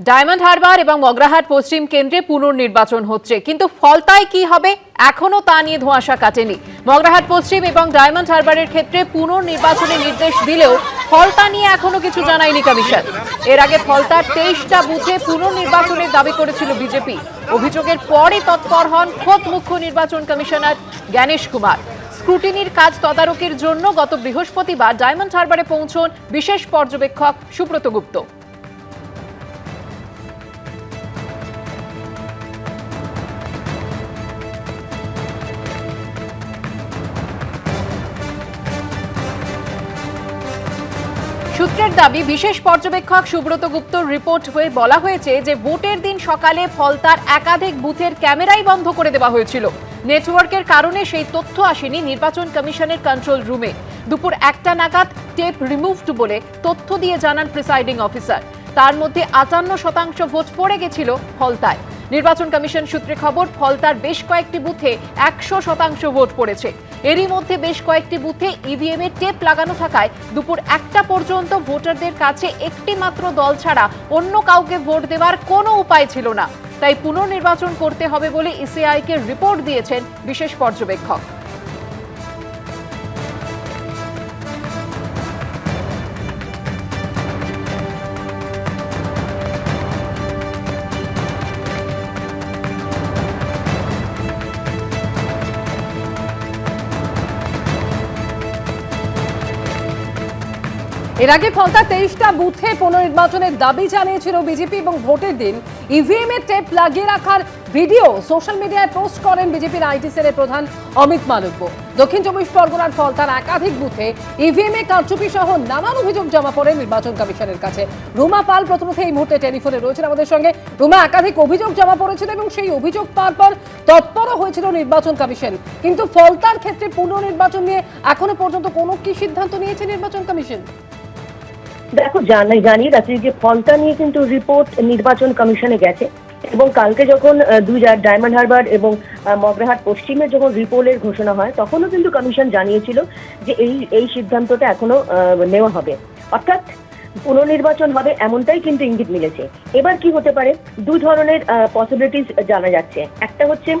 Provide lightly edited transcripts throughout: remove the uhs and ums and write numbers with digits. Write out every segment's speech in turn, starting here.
Diamond Harbour এবং মগরাহাট পশ্চিম কেন্দ্রে পুনর্নির্বাচন হচ্ছে, কিন্তু ফলতায় কি হবে এখনো তা নিয়ে ধোঁয়াশা কাটেনি। মগরাহাট পশ্চিম এবং ডায়মন্ড হারবারের ক্ষেত্রে পুনর্নির্বাচনের নির্দেশ দিলেও ফলতা নিয়ে এখনো কিছু জানায়নি কমিশন। এর আগে ফলতার 23টা বুথে পুনর্নির্বাচনের দাবি করেছিল বিজেপি। অভিযোগের পরই তৎপর হন খোদ মুখ্য নির্বাচন কমিশনার জ্ঞানেশ কুমার। স্ক্রুটিনির কাজ তদারকির জন্য গত বৃহস্পতিবার ডায়মন্ড হারবারে পৌঁছন বিশেষ পর্যবেক্ষক সুব্রত গুপ্ত। সূত্রের দাবি, বিশেষ পর্যবেক্ষক সুব্রত গুপ্তর রিপোর্ট হয়ে বলা হয়েছে যে ভোটের দিন সকালে ফলতার একাধিক বুথের ক্যামেরাই বন্ধ করে দেওয়া হয়েছিল। নেটওয়ার্কের কারণে সেই তথ্য আসেনি নির্বাচন কমিশনের কন্ট্রোল রুমে। দুপুর 1টা নাগাদ টেপ রিমুভড বলে তথ্য দিয়ে জানান প্রিসাইডিং অফিসার। তার মধ্যে 58% ভোট পড়ে গেছিল ফলতায়। নির্বাচন কমিশন সূত্রে খবর, ফলতার বেশ কয়েকটি বুথে 100% ভোট পড়েছে। এরই মধ্যে বেশ কয়েকটি বুথে ইভিএম এ টেপ লাগানো থাকায় দুপুর 1টা পর্যন্ত ভোটারদের কাছে একটি মাত্র দল ছাড়া অন্য কাউকে ভোট দেওয়ার কোনো উপায় ছিল না। তাই পুনর্নির্বাচন করতে হবে বলে ইসিআই কে রিপোর্ট দিয়েছেন বিশেষ পর্যবেক্ষক। এর আগে ফলতা 23টা বুথে পুনর্নির্বাচনের দাবি জানিয়েছিল বিজেপি এবং ভোটের দিন ইভিএম এ টেপ লাগিয়ে রাখার ভিডিও সোশ্যাল মিডিয়ায় পোস্ট করেন বিজেপির আইটি সেলের প্রধান অমিত মালব্য। দক্ষিণ চব্বিশ পরগনার ফলতার একাধিক বুথে ইভিএম এ কারচুপি সহ নানান অভিযোগ জমা পড়ে নির্বাচন কমিশনের কাছে। রুমা পাল প্রতিনিধি এই মুহূর্তে টেলিফোনে রয়েছেন আমাদের সঙ্গে। রুমা, একাধিক অভিযোগ জমা পড়েছিল এবং সেই অভিযোগ পাওয়ার পর তৎপর হয়েছিল নির্বাচন কমিশন, কিন্তু ফলতার ক্ষেত্রে পুনর্নির্বাচন নিয়ে এখনো পর্যন্ত কোনো কি সিদ্ধান্ত নিয়েছে নির্বাচন কমিশন? দেখো, জানিয়ে রাখছি যে ফলতা নিয়ে কিন্তু রিপোর্ট নির্বাচন কমিশনে গেছে এবং কালকে যখন ডায়মন্ড হারবার এবং মগরাহাট পশ্চিমে যখন রিপোর্টের ঘোষণা হয় তখনও কিন্তু কমিশন জানিয়েছিল যে এই সিদ্ধান্তটা এখনো নেওয়া হবে, অর্থাৎ পুনর্নির্বাচন হবে, এমনটাই কিন্তু ইঙ্গিত মিলেছে। এবার কি হতে পারে, দুই ধরনের পসিবিলিটিস জানা যাচ্ছে। একটা হচ্ছে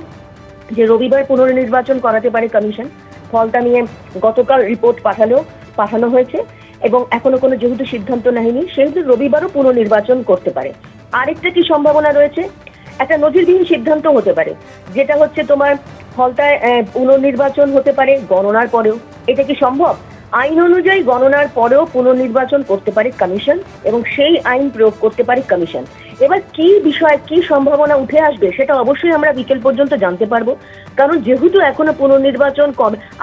যে রবিবার পুনর্নির্বাচন করাতে পারে কমিশন। ফলতা নিয়ে গতকাল রিপোর্ট পাঠানো হয়েছে এবং এখনো কোনো যেহেতু সিদ্ধান্ত নেয়নি, সেহেতু রবিবারও পুনর্নির্বাচন করতে পারে। আরেকটা কি সম্ভাবনা রয়েছে, একটা নজিরবিহীন সিদ্ধান্ত হতে পারে, যেটা হচ্ছে তোমার ফলতায় পুনর্নির্বাচন হতে পারে গণনার পরেও। এটা কি সম্ভব? আইন অনুযায়ী গণনার পরেও পুনর্নির্বাচন করতে পারে কমিশন এবং সেই আইন প্রয়োগ করতে পারে কমিশন। এবার কি বিষয়, কি সম্ভাবনা উঠে আসবে সেটা অবশ্যই আমরা বিকেল পর্যন্ত জানতে পারবো, কারণ যেহেতু এখনো পুনর্নির্বাচন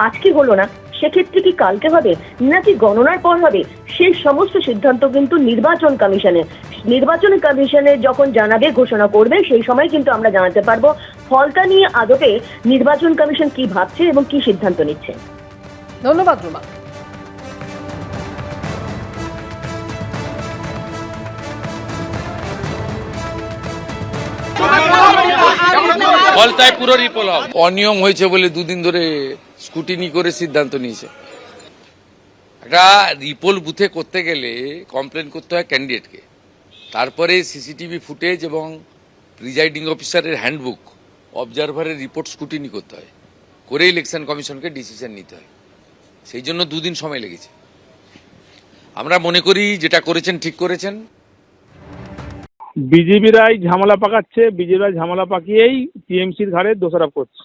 আজকে হলো না, সেক্ষেত্রে কি কালকে হবে নাকি গণনার পর হবে, সেই সমস্ত সিদ্ধান্ত কিন্তু নির্বাচন কমিশনে যখন জানাবে, ঘোষণা করবে, সেই সময় কিন্তু আমরা জানাতে পারবো ফলতা নিয়ে আদপে নির্বাচন কমিশন কি ভাবছে এবং কি সিদ্ধান্ত নিচ্ছে। ধন্যবাদ রুমা। ফলতায় পুরো রিপোল হবে। অনিয়ম হয়েছে বলে দুদিন ধরে স্কুটিনি করে সিদ্ধান্ত নিয়েছে। একটা রিপোল বুথে করতে গেলে কমপ্লেন করতে হয় ক্যান্ডিডেটকে, তারপরে সিসিটিভি ফুটেজ এবং প্রিজাইডিং অফিসারের হ্যান্ডবুক, অবজারভারের রিপোর্ট স্কুটিনি করতে হয়, করে ইলেকশন কমিশনকে ডিসিশন নিতে হয়। সেই জন্য দুদিন সময় লেগেছে। আমরা মনে করি যেটা করেছেন ঠিক করেছেন। বিজেপিরাই ঝামেলা পাকাচ্ছে, বিজেপিরা ঝামেলা পাকিয়েই টিএমসির ঘাড়ে দোষারোপ করছে।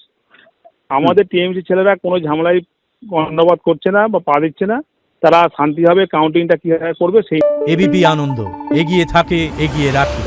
আমাদের টিএমসি ছেলেরা কোনো ঝামেলায় কর্ণপাত করছে না বা পা দিচ্ছে না। তারা শান্তিভাবে কাউন্টিংটা কিভাবে করবে সেই। এবিপি আনন্দ, এগিয়ে থাকে, এগিয়ে রাখে।